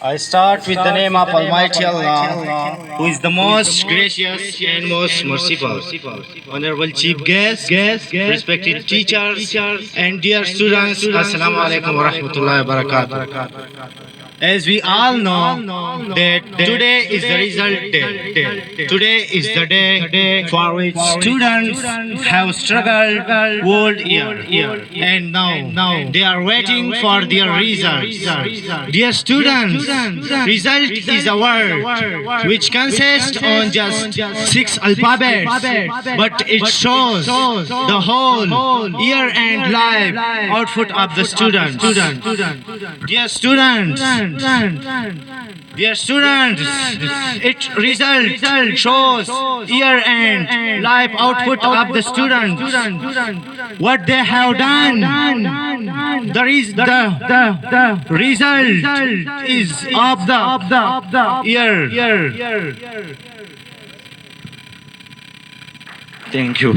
I start with the name of Almighty Allah, who is the most gracious and most merciful. Honorable Chief Guest, respected teachers, and dear students, Assalamu alaikum wa rahmatullahi wa barakatuh. As we all know that today is the result day. Today is the day for which students have struggled whole year. And now they are waiting for their results. Dear students, result is a word which consists on just 6 alphabets, but it shows the whole year and life output of the students. Dear students, its result shows year and life output of the students. What they have done, the result is of the year. Thank you.